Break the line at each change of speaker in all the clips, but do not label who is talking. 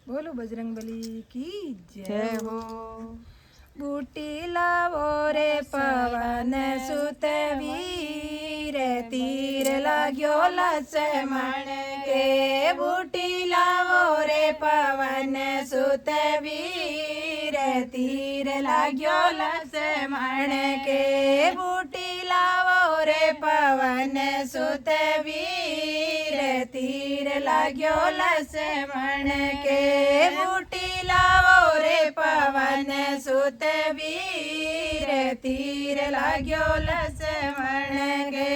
बोलो बजरंगबली की
जय
जय।
हो।
बूटी लावो रे पवन सुत वीर, तीर लाग्यो लक्ष्मण के। बूटी लावो रे पवन सुत वीर, तीर लाग्यो लक्ष्मण के। बूटी लावो रे पवन सुत वीर, तीर लाग्यो लक्ष्मण के। बूटी लावो रे पवन सुत वीर, तीर लाग्यो लक्ष्मण के।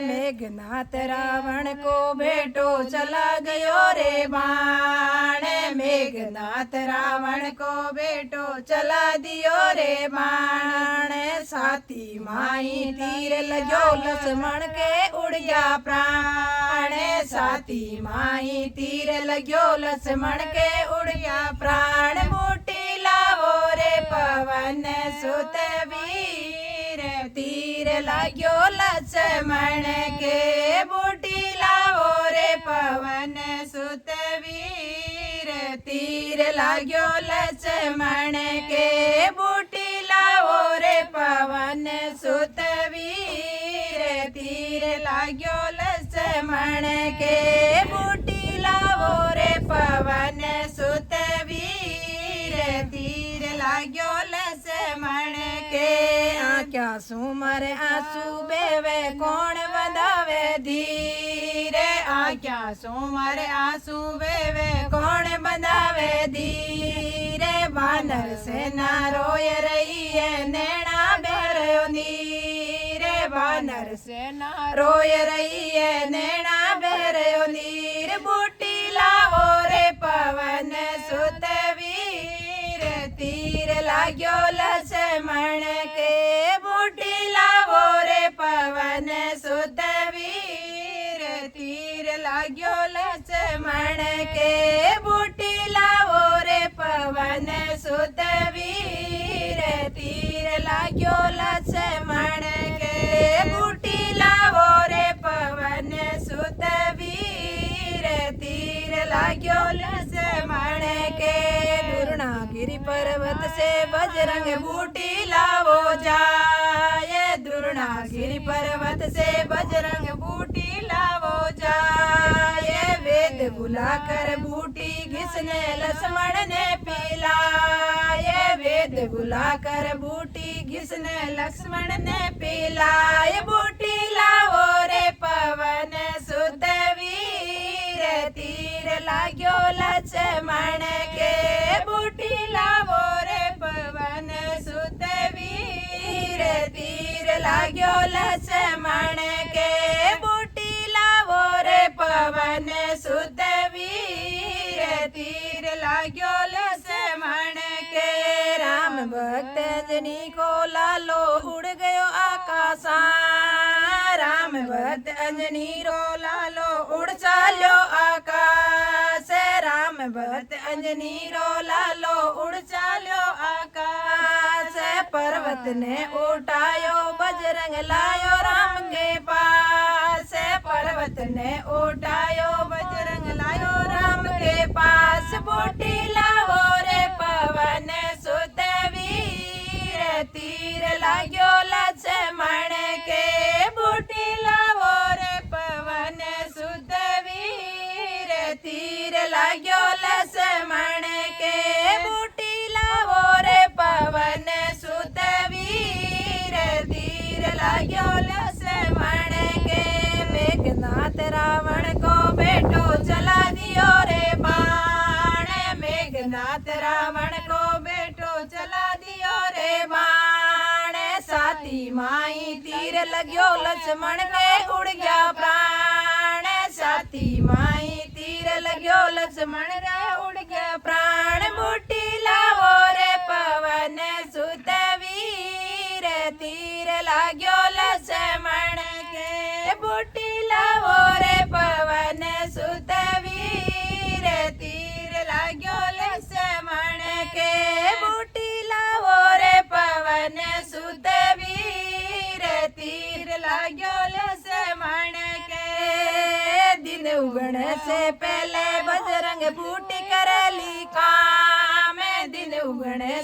मेघनाथ रावण को बेटो चला गयो रे बाण, मेघनाथ रावण को बेटो चला दियो रे बाण। साथी माई तीर लगो लक्ष्मण के उड़ गया प्राण, साथी माई तीर लगो लक्ष्मण के उड़ गया प्राण। बूटी लावो रे पवन सुत वीर, तीर लाग्यो लक्ष्मण के। बूटी लावो रे पवन सुत वीर, तीर लाग्यो लक्ष्मण के। बूटी लावो रे पवन सुत वीर, तीर लाग्यो लक्ष्मण के। बूटी लावो रे पवन सुत वीर, तीर लाग्यो लक्ष्मण के। आँख्या सुमर आंसू बेवे कौन बंधावे धीरे, आँख्या सुमर आंसू बेवे कौन बंधावे धीरे। बानर सेना रोय रही है नैना बेरयो नीरे, बानर सेना रोय रही है नैना बेरयो नीर। बूटी लावो रे पवन सुत वीर, तीर लाग्यो लक्ष्मण के। बूटी लावो रे पवन सुत वीर, तीर लाग्यो लक्ष्मण के। बूटी लावो रे पवन सुत वीर, तीर लाग्यो लक्ष्मण के। बूटी लावो रे पवन सुत वीर, तीर लाग्यो लक्ष्मण के। दुर्णागिरि पर्वत से बजरंग बूटी लावो जाए, दुर्णागिरि पर्वत से बजरंग बूटी लावो जाए। वेद बुलाकर बूटी घिसने लक्ष्मण ने पिलाए, वेद बुलाकर बूटी घिसने लक्ष्मण ने पिलाए। बूटी लावो रे पवन सुत वीर, तीर लाग्यो लक्ष्मण के। बूटी लावो रे पवन सुत वीर, तीर लाग्यो लक्ष्मण के। बूटी लावो रे पवन सुत वीर, तीर लाग्यो लक्ष्मण के। राम भक्त अंजनी को लालो उड़ गयो आकाशा, राम भक्त अंजनी रो लालो उड़ चालो आकाश। राम भक्त अंजनी रो लालो उड़ चालो आकाश। पर्वत ने उठायो बजरंग लायो राम के पास, पर्वत ने उठायो बजरंग लायो राम के पास। बूटी लावो रे पवन सुत वीर, तीर लाग्यो लक्ष्मण के। बूटी लावो रे पवन सुत वीर, तीर लाग्यो लक्ष्मण के। बूटी लावो रे पवन सुत वीर, तीर लाग्यो लक्ष्मण के। मेघनाथ रावण को बेटो चला दियो रे बाण, मेघनाथ रावण को बेटो चला दियो रे बाण। साथी माई तीर लाग्यो लक्ष्मण के उड़ गया प्राण, साथी माई तीर लाग्यो लक्ष्मण रे उड़ गया प्राण। बूटी लावो रे पवन सुत वीर, तीर लाग्यो लक्ष्मण के। बूटी लावो रे पवन सुत वीर, तीर लाग्यो लक्ष्मण के। बूटी लावो रे पवन सुत वीर, तीर लाग्यो लक्ष्मण के। दिन उगने से पहले बजरंग बूटी करेली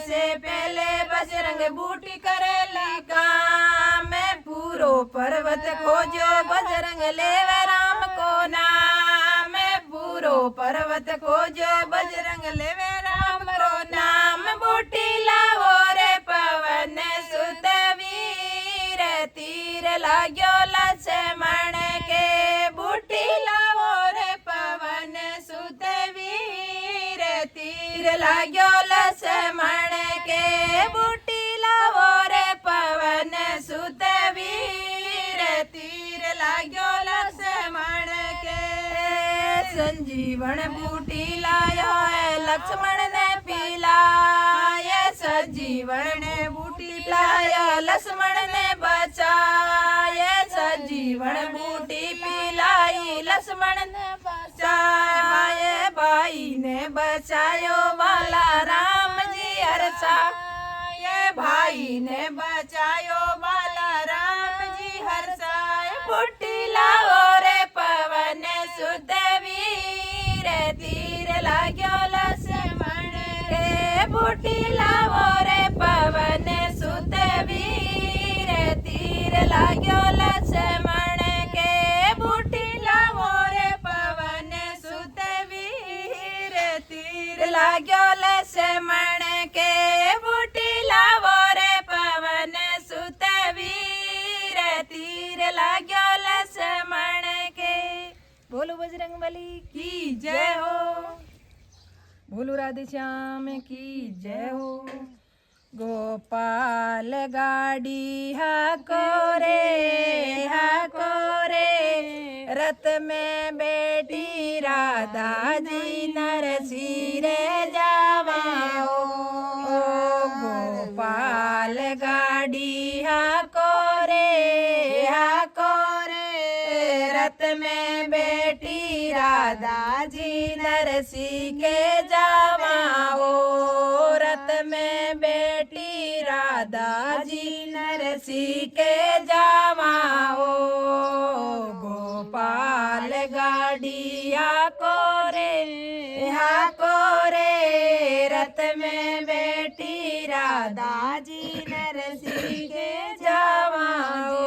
से पहले बजरंग बूटी करेली काम पूरो पर्वत खोजो बजरंग लेवे राम को नाम पूरो पर्वत खोजो बजरंग लेवे राम को नाम बूटी लावो रे पवन सुत वीर तीर लाग्यो लक्ष्मण के बूटी लावो रे पवन सुत वीर तीर लाग्यो लक्ष्मण के बूटी लावो रे पवन सुत वीर तीर लाग्यो लक्ष्मण के संजीवन बूटी लायो है लक्ष्मण ने पिलाए संजीवन ने बूटी लाया लक्ष्मण ने बचाए संजीवन बूटी पिलाई लक्ष्मण ने बचाए भाई ने बचायो बाला राम जी हर्षा ये भाई ने बचायो बाला राम जी हर्षाए बूटी लाओ रे पवन सुत वीर तीर लाग्यो लक्ष्मण के बूटी लाओ रे पवन सुत वीर तीर लाग्यो लक्ष्मण के बूटी लाओ रे पवन सुत वीर तीर लाग्यो लक्ष्मण के बूटी लाओ रे पवन सुत वीर तीर लाग्यो लक्ष्मण के। बोलो बजरंगबली की जय हो, बोलो राधे श्याम की जय हो। गोपाल गाड़ी हाको रे रथ में बेटी राधा जी नरसी रे जावाओ गोपाल गाड़ी हाको रे रथ में बेटी राधा जी नरसी के जावाओ रथ में बेटी राधा जी नरसी के जावाओ गोपाल गाड़िया को रे रथ में बेटी राधा जी नरसी के जावाओ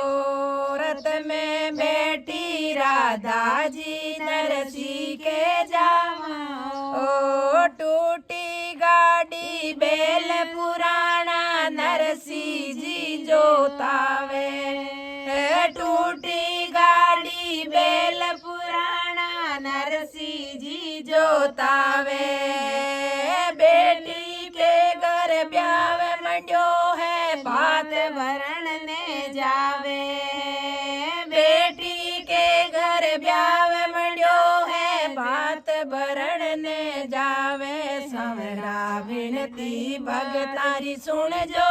रथ में बेटी राधा जी नरसी के जावाओ टूटी गाड़ी बेल पुराना नरसी जी जोतावे टूटी गाड़ी बेल पुराना नरसी जी जोतावे बेटी के घर ब्याह मंडो है भात भरण ने जावे बेटी के घर ब्याह मंडो है भात भरण ने जावे समरा विनती भगतारी सुन जो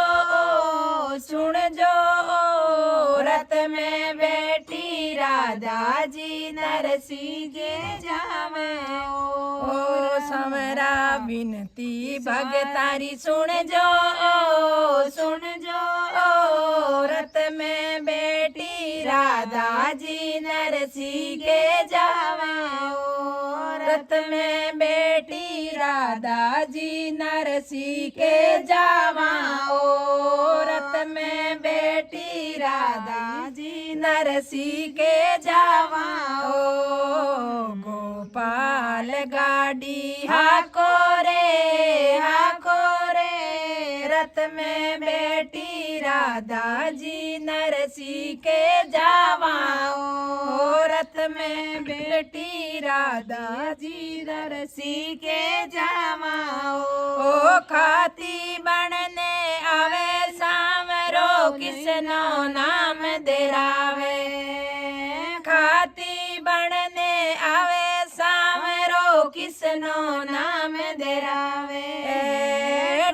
रथ में बेटी राधा जी नरसी के जावे ओ समरा विनती भगतारी सुन जो रथ में बेटी राधा जी नरसी के जावे रथ में बेटी राधा जी नरसी के जावाओ रथ में बेटी राधा जी नरसी के जावाओ गोपाल गाड़ी हाको रे रथ में बेटी राधा जी नरसी के जावाओ रथ में बेटी राधा जी नरसी के जावाओ ओ खाती बनने आवे सामरो किसनो नाम देरावे खाती बनने आवे सामरो किसनो नाम देरावे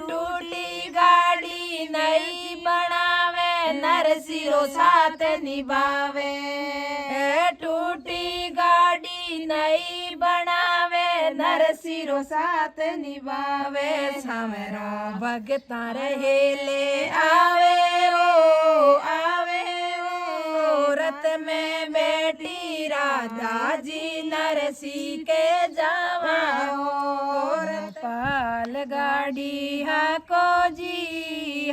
टूटी गाड़ी नई बनावे नरसिरो साथ निभावे टूटी गाड़ी नई बनावे नरसिरो साथ निभावे समरा भगता रहे ले आवे ओ रथ में बेटी राधा जी नरसी के जावा गोपाल गाड़ी हाको जी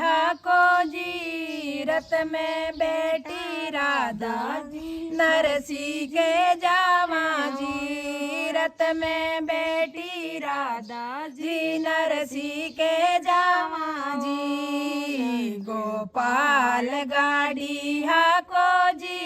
रथ में बैठी राधा जी नरसी के जावा जी रथ में बैठी राधा जी नरसी के जावा जी गोपाल गाड़ी हाको जी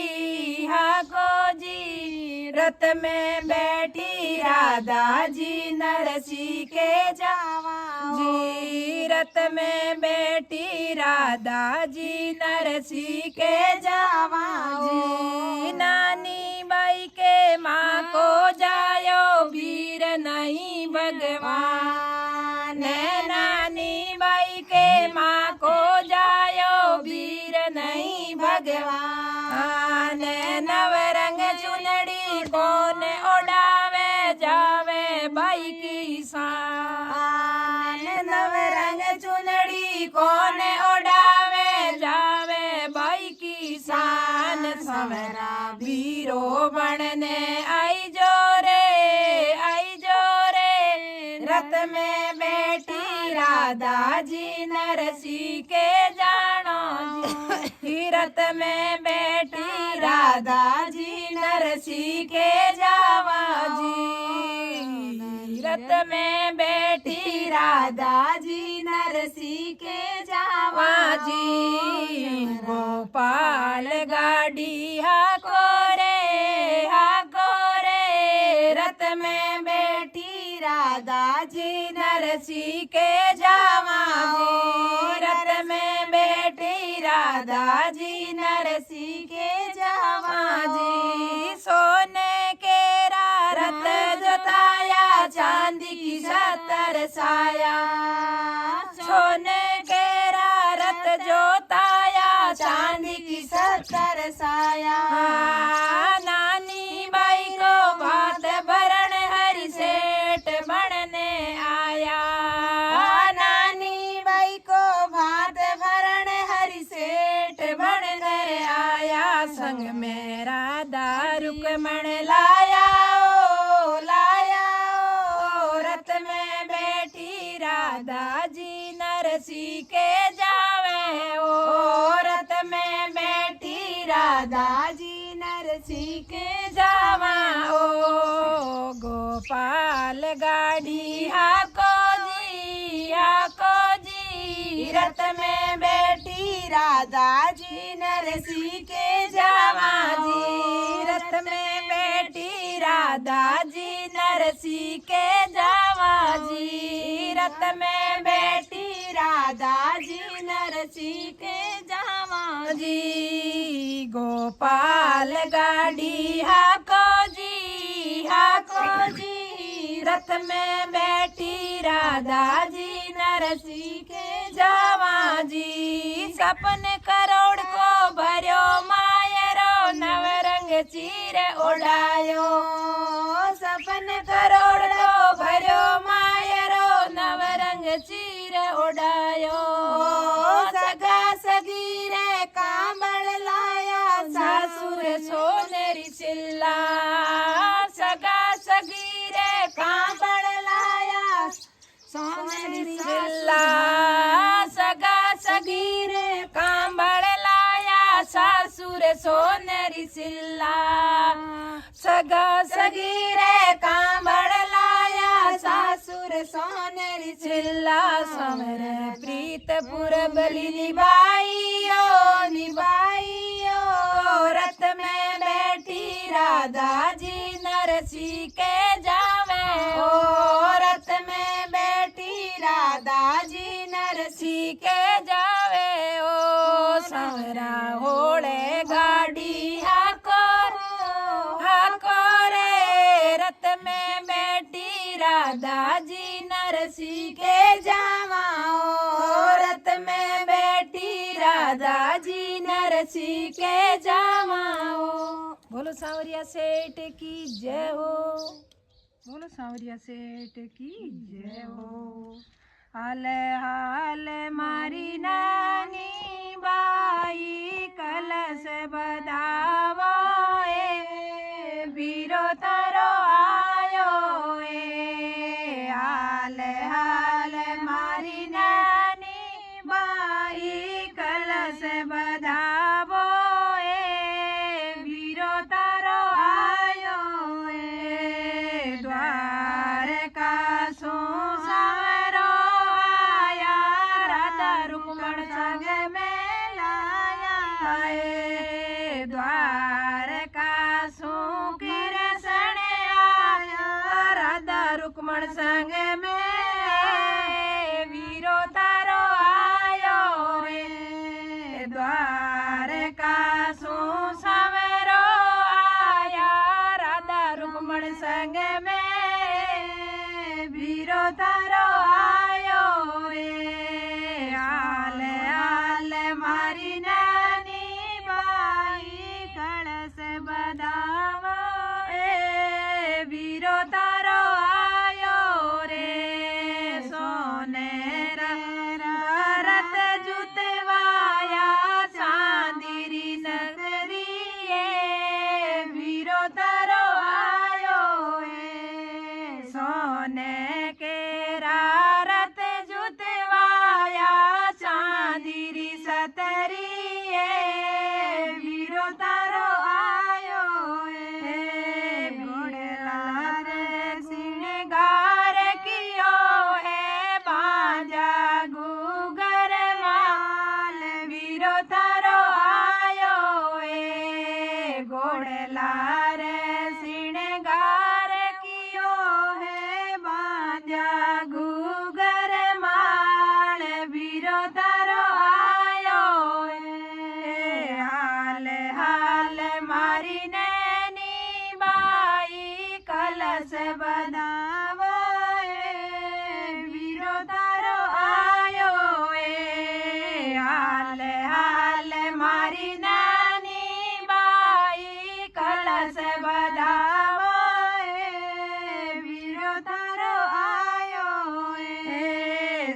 रथ में बैठी राधा जी नरसी के जावा जी रथ में बैठी राधा जी नरसी के जावा जी नानी बाई के माँ को जायो वीर नहीं भगवान नानी बाई के माँ को जायो वीर नहीं भगवान नवरंग चुनड़ी कौन ओढ़ावे जावे बाई की शान नवरंग चुनड़ी कौन ओढ़ावे जावे बाई की शान सवरा वीरो बनने आई जोरे रथ में बैठी राधा जी नरसी के जानो जी रथ में बैठी राधा जी नरसी के जावा जी रथ में बैठी राधा जी नरसी के जावा जी गोपाल गाड़ी हाको रे रथ में बैठी राधा जी नरसी के जावा जी रथ में बैठी राधा जी नरसी के जावा जी सोने के रथ जोताया चांदी की सतर साया सोने के रथ जोताया चांदी की सतर साया नानी बाई को भात भरण हरि सेठ बनने आया नानी बाई को भात भरण हरि सेठ बनकर आया संग में राधा रुक्मण लाया रथ में बैठी राधा जी नरसी के जावे रथ में बैठी राधा जी नरसी के जावा गोपाल गाड़ी हाको जी रथ में बैठी राधा जी नरसी के जावा जी रथ में बैठी राधा जी नरसी के जावा जी रथ में बैठी राधा जी नरसी के जावा जी गोपाल गाड़ी हाको जी रथ में बैठी राधा जी नरसी के जावा जी सपने करोड़ को भर्यो मायरो नवरंग चीर उड़ायो सपन करोड़ को भर्यो मायरो नवरंग चीर उड़ायो सगा सगीरे कांबड़ लाया सासुर सोनेरी सिल्ला सगा सगीरे कांबड़ लाया सोनेरी सिल्ला सगा सगीरे कांबड़ लाया सासुर सोनेरी सिल्ला सगा सगीरे कांबड़ लाया सासुर सोनेरी सिल्ला समर प्रीतपुर बलि निभाइयो रथ में बैठी राधा जी नरसी के जावे रथ में बैठी राधा जी नरसी के जावे समरा होड़े गाड़ी हाको रे रथ में बैठी राधा जी नरसी के जावा रथ में बैठी राधा जी नरसी के जावा बोलो सांवरिया सेठ की जय हो बोलो सांवरिया सेठ की जय हो हाल हाल मारी नानी बाई कलश बधावो वीरो तारो आयो हाल हाल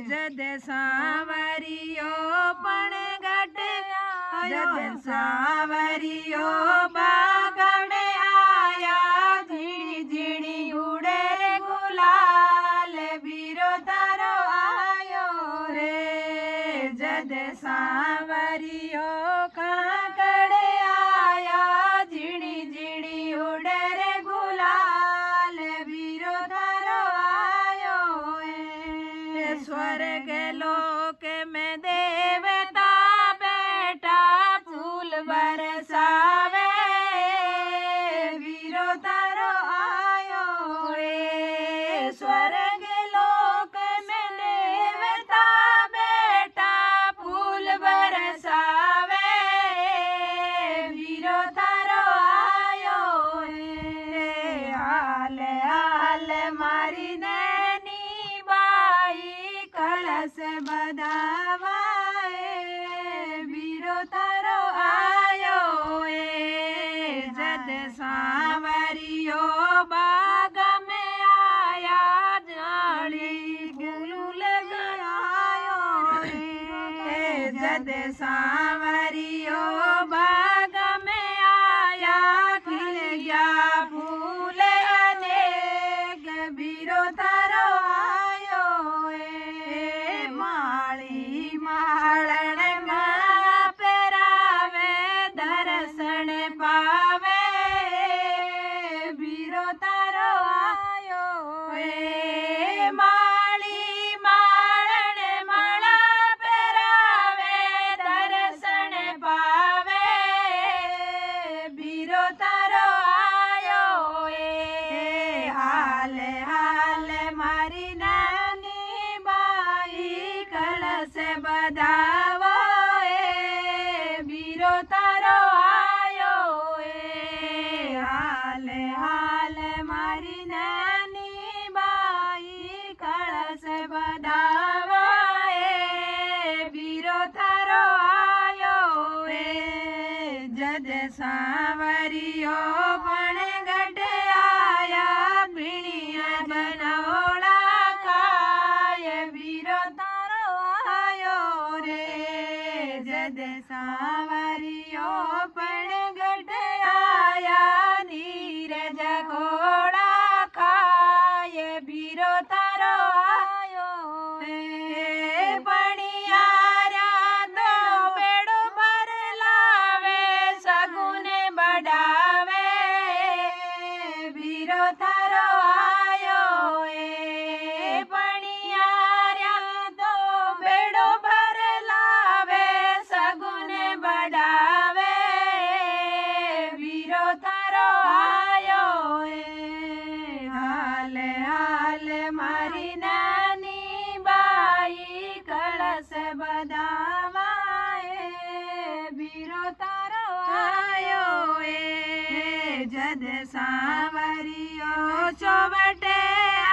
जद सांवरियो पण घट जद सांवरियो बाग में आया झीणी झीणी उड़े रे गुलाल बीरो तारो आयो रे जद सांवरियो काकड़े आया झीणी झीणी उड़े रे गुलाल बीरो तारो आयो रे स्वर्ग लोक में देवता बेटा फूल बरसावे बीरो तारो आयो रे स्वर्ग लोक में देवता बेटा फूल बरसावे बीरो तारो आयो रे हाल हाल मारी नैनी बाई कलश बधावाए बीरो तारो आयो ए जद सांवरियो बाग में आया जाली गुल लगायो रे जद सांवरियो बाग में आया खिल गया फूल अनेक बीरो तारो आयो ए माली माळण माळा पेरावे दर्शन पावे बीरो तारो आयो ए माली माळण माळा पेरावे दर्शन पावे बीरो तारो आयो ए हाल हाल मारी नानी बाई कलश बधावा ए बीरो तारो आयो ए हाल हाल मारी नानी बाई कलश बधावा ए बीरो तारो आयो ए जद सांवरियो पण गढ़ आया पीणिया बनोड़ा खाए बीरो तारो आयो रे जद सांवरियो पण गढ़ आया नीरज घोड़ा खाए बीरो तारो आयो रे पणियारा दो बेड़ो भर लावे सगुने बढ़ावे बीरो तारो आयो ए पणियारा दो बेड़ो भर लावे सगुने बढ़ावे बीरो तारो आयो ए हाल हाल मारी नानी बाई कलश बधावाए बीरो तारो आयो ए जद सांवरियो चौबटे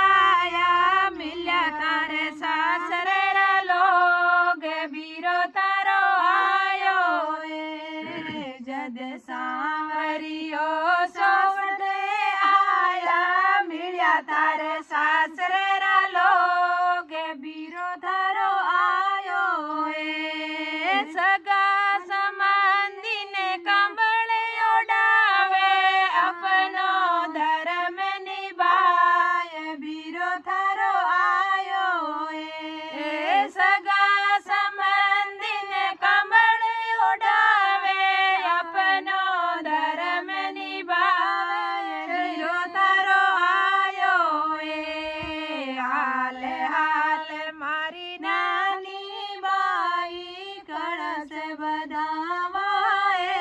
आया मिल्या तारे सासरे रा लोग बीरो तारो आयो ए जद सांवरियो चौबटे आया मिल्या तारे सासरे रा लोग बीरो तारो आयो ए सगा समांदी ने कंबळे ओढ़ावे अपनो धर्म निभाए बीरो तारो आयो ए सगा समांदी ने कंबळे ओढ़ावे अपनो धर्म निभाए बीरो तारो आयो ए हाल हाल मारी नानी बाई कलश बधावाए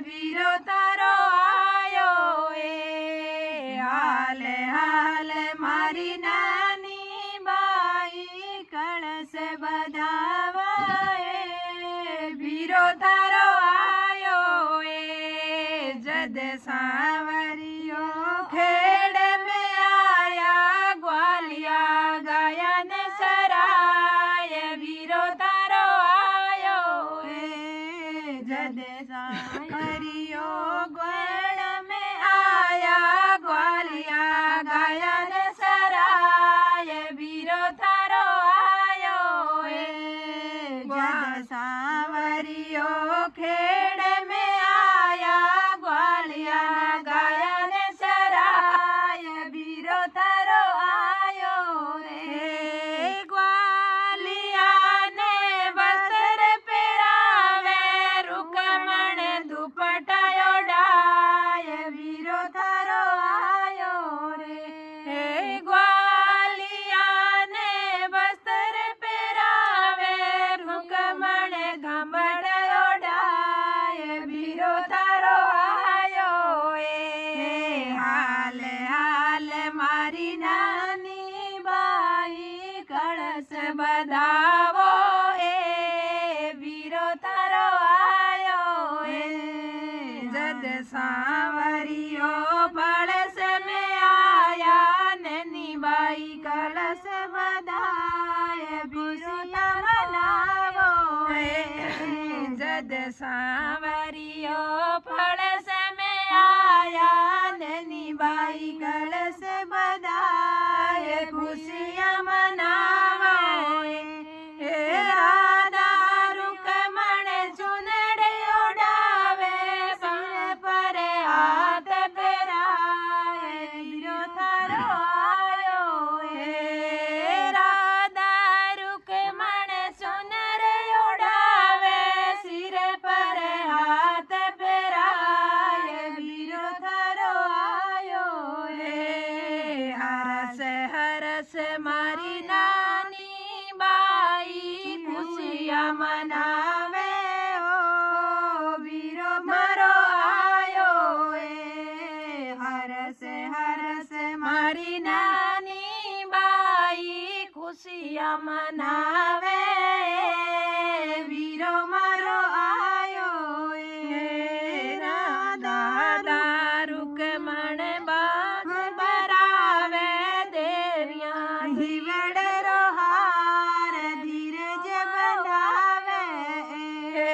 बीरो तारो आयो ए हाल हाल मारी नानी बाई कलश बधावाए बीरो तारो आयो ए जद सांवरियो खेड़ में आया ग्वालिया गायन सराय बीरो तारो आयो ए जद सांवरियो ग्वाल में आया ग्वालिया गायन सराय बीरो तारो કળશ બધાવો એ વીરો તારો આયો એ જદ સાવરિયો ફળસ મેં આયા નની બાઈ કળશ બધાય ખુશિયા મનાવો એ જદ સાવરિયો ફળસ મેં આયા નની બાઈ કળશ બધાય ખુશિયા મનાવો એ રાધા રૂકમણ ચુનડે ઓડાવે સિર પર હાથ પહેરાય વીરો તારો આયો એ રાધા રૂકમણ ચુનર ઓડાવે સિર પર હાથ પહેરાય વીરો તારો આયો એ હરસ હરસ મારી નાની બાઈ ખુશિયા મનાવે ઓ વીરો મારો આયો એ હરસ હરસ મારી નાની બાઈ ખુશિયા મનાવે વીરો મારો આયો એ રાધા રૂકમણ બાગ બરાવે દેવ્યા હિવડે રોહાર ધીરજ બંધાવે એ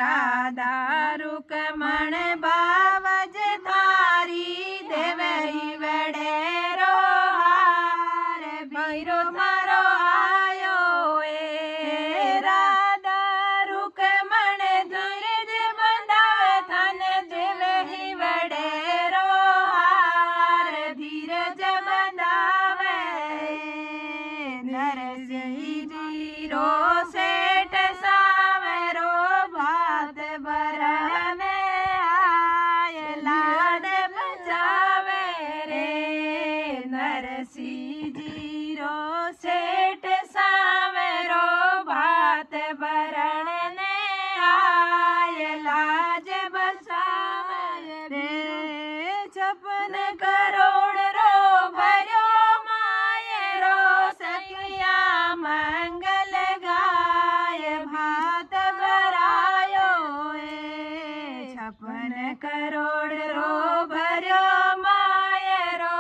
રાધા રૂકમણ બાવજ તારી દેવ હિવડે રોહાર ભૈરો તારો આયો એ રાધા રૂકમણ ધીરજ બંધાવે તને દેવ હિવડે રોહાર ધીરજ બંધાવે નરસિંહજી રો શેઠ સાવરો ભાત ભરાવે આય લાડ બચાવે રે નરસિંહજી રો શેઠ સાવરો ભાત ભરણ ને આય લાજ બચાવે રે 56 કરોડ રો ભર્યો માયરો સખિયા મંગલ ગાય ભાત ભરાયો એ 56 કરોડ રો ભર્યો માયરો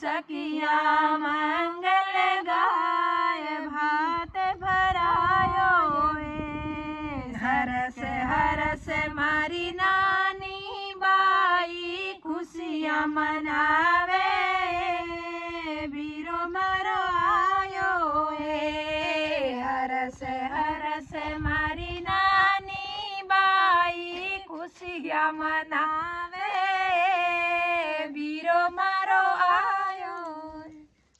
સખિયા મંગલ ગાય ભાત ભરાયો એ હરસ હરસ મારી નાની બાઈ ખુશિયા મનાવે વીરો મારો આયો એ હરસ હરસ મારી નાની બાઈ ખુશિયા મનાવે વીરો મારો આયો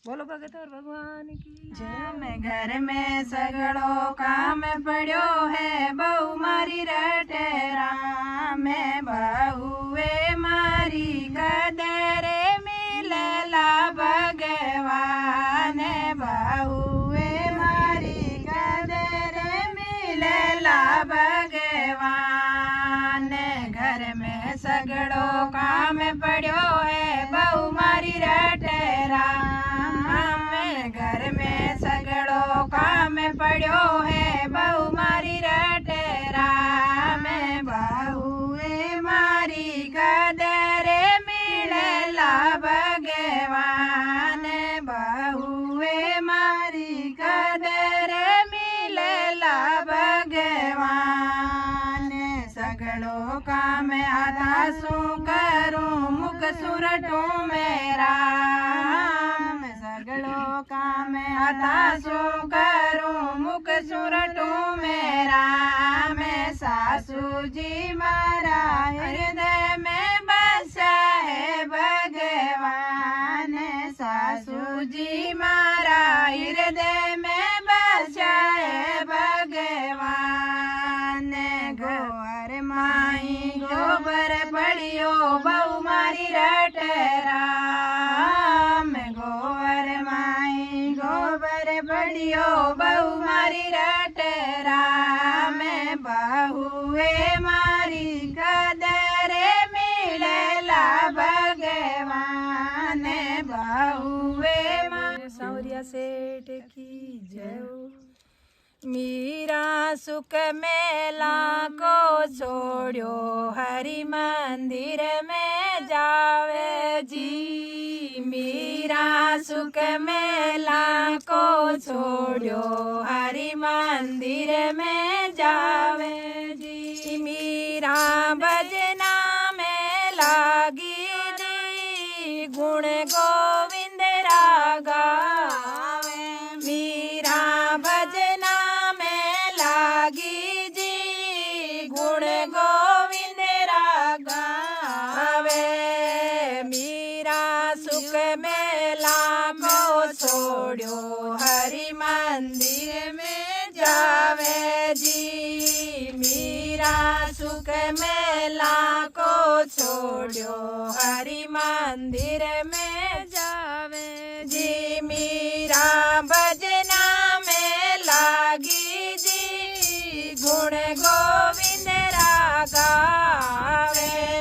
बोलो भगत और भगवान की जय। मैं घर में सगड़ो काम पड़ो है बहु मारी रटेरा में बहुए मारी कदरे मिलला भगवान बहुए मारी कदरे मिलला भगवान घर में सगड़ो काम पड़ो है बहु मारी रटेरा घर में सगड़ो काम पड़ो है बहु मारी रटेरा में बहुए मारी कदरे मिलला भगवान बहुए मारी कदरे मिलला भगवान सगड़ो काम आधा सू करूं मुख सुरटूं मेरा काम आता सो करूं मुख सुरटूं मेरा मैं सासू जी मारा हृदय में बसा है भगवान सासू जी मारा हृदय में बसा है भगवान गोवर माई गोबर पड़ियो बहु मारी रटेरा पड़ियो बहु मारी रटेरा में बहुए मारी कदरे मिलेला भगवान बहुए मारी सावरिया सेठ की जय। मीरा सुख मेला को छोड़ो हरि मंदिर में जावे जी। मीरा सुख मेला को छोड़ो हरि मंदिर में जावे जी। मीरा भजना में लागी जी गुण गोविंद रागा। मीरा भजना में लागी जी गुण गोविंद रागा। मीरा सुख मेला को छोड़ो हरि मंदिर में जावे जी। मीरा सुख मेला को छोड़ो हरि मंदिर में जावे जी। मीरा भजना में लागी जी गुण गोविंद रागा।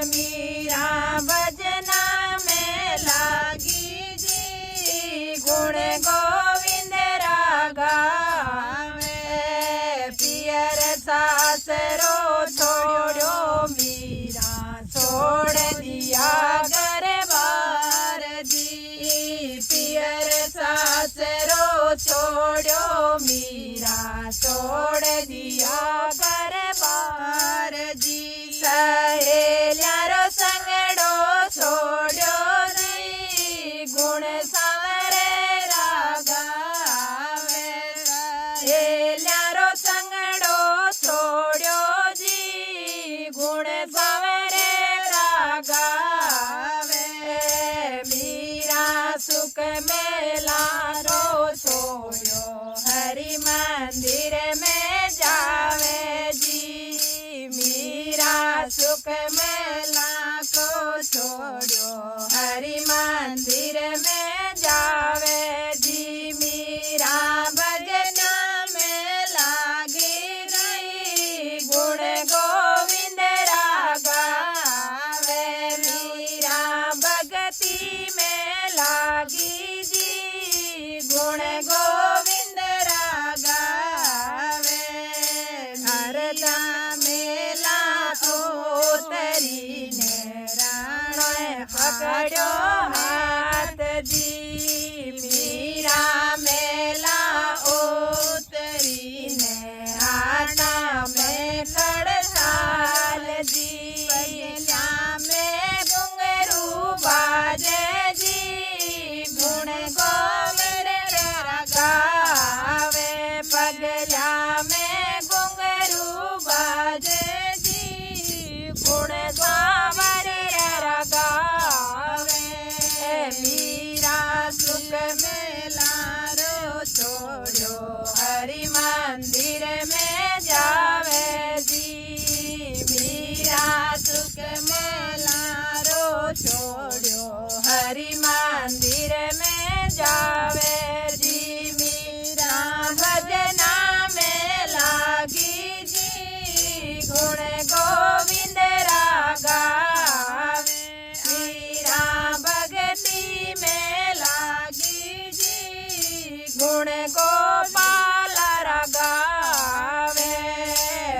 मीरा भजना में लागी जी गुण गोविंद रागा। पियर सासरो छोड़ो मीरा छोड़ दिया घर बार जी। पियर सासरो छोड़ो मीरा छोड़ दिया घर बार जी। सहेल्यारो संगड़ो छोड़ो जी गुण सावरे रागा। सहेल्यारो संगड़ो छोड़ो जी गुण सावरे रागा। मीरा सुख मेला रो छोड़ो हरि मंदिर में जावे जी। मीरा सुख मेला को छोड़ो हरि मंदिर में जावे जी। मीरा भजना में लागी जी गुण गोविंद रागा। मीरा भगती में लागी जी गुण गोविंद रागा। हरदा मेला उतरी ने राण पकड़ो हाथ जी। मीरा मेला उतरी ने हाथा में खड़ताल जी। पगला में घुंघरू बाजे जी गुण गोविंद रागा। पगला में घुंघरू बाजे जी गुण गोविंद रागा। मीरा सुख मेला रो छोड़ो हरि मंदिर में जावे जी। मीरा सुख मेला रो छोड़ो हरि मंदिर में जावे जी। मीरा भजना में लागी जी गुण गोविंद रागा। मीरा भगती में लागी जी गुण गोपाल रागा।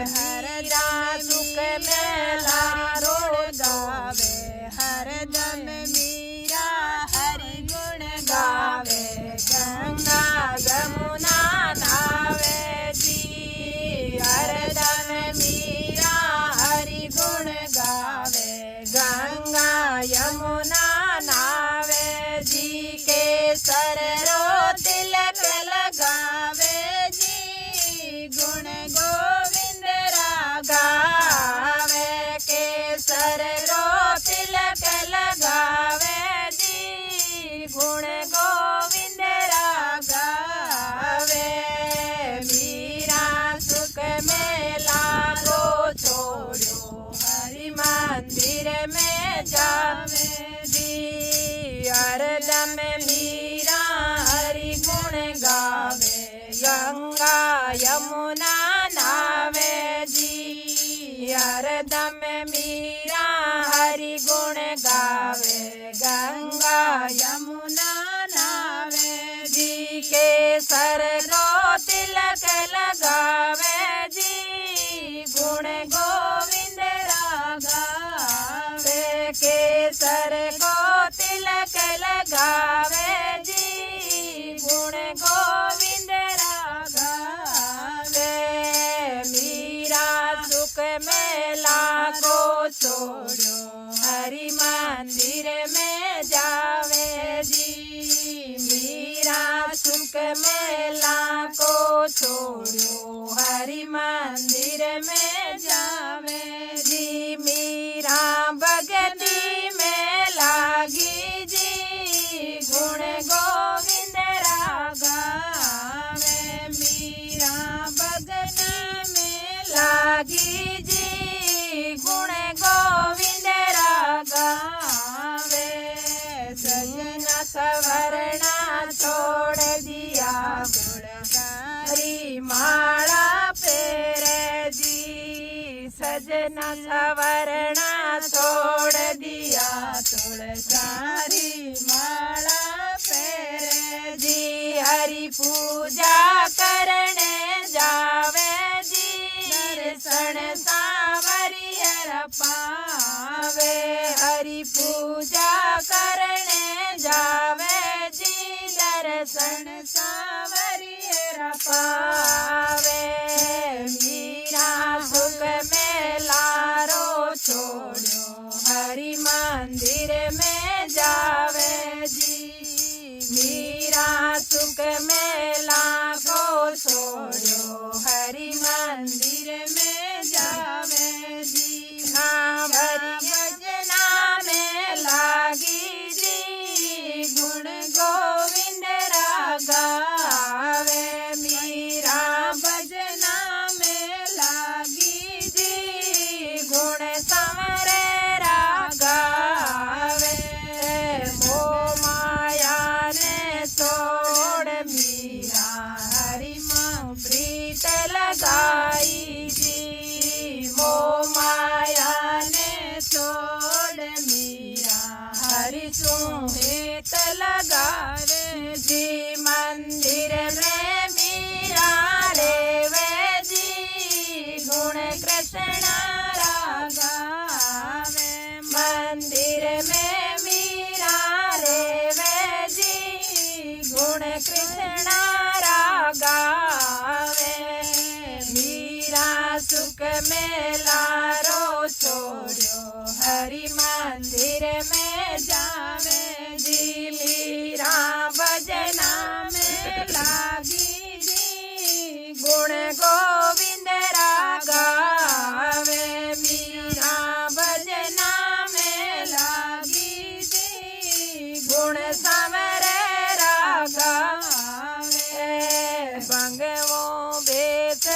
हरदा सुख मेला रोड़ गावे हरदम मीरा हरि गुण गावे। गंगा यमुना नावे जी हरदम मीरा हरि गुण गावे। गंगा यमुना नावे जी केसर रो तिलक लगावे जी गुण गोविंद रागा। केसर रो तिलक लगावे जी गुण गोविंद रागा। मीरा सुख मेला रो छोड़ो हरि मंदिर में जावे जी। हरदम मीरा हरि गुण गावे। गंगा यमुना नावे जी हरदम मीरा हरि गुण गावे। गंगा यमुना नावे जी केसर रो लागी जी गुण गोविंद गावे सजना सवरना छोड़ दिया तुलसी माला फेरे जी सजना सवरना छोड़ दिया तुलसी माला फेरे जी हरि पूजा करने जावे जी दर्शन सांवरिया पावे हरि पूजा करने जावे जी दर्शन सांवरिया पावे मीरा सुख में लारो छोड़ो हरि मंदिर में जावे जी मीरा सुख में लाखो छोड़ो हरि मंदिर में जावे जी नाम हरि भजना में लागी जी गुण गोविंद गावे मीरा भजना में लागी जी गुण समरे गावे मोह माया ने छोड़ मीरा हरि में प्रीत लगाई जी मोह माया ने छोड़ मीरा हरि सुमित लगावे जी मंदिर में मीरा रेवे जी गुण कृष्ण गावे मंदिर में मीरा रेवे जी गुण कृष्ण गावे मीरा सुख में लारो छोड़ो हरि मंदिर में जावे जी मीरा भजना में लागी जी गुण गोविंद गावे मीरा भजना में लागी जी गुण समरे गावे भंगवो बेस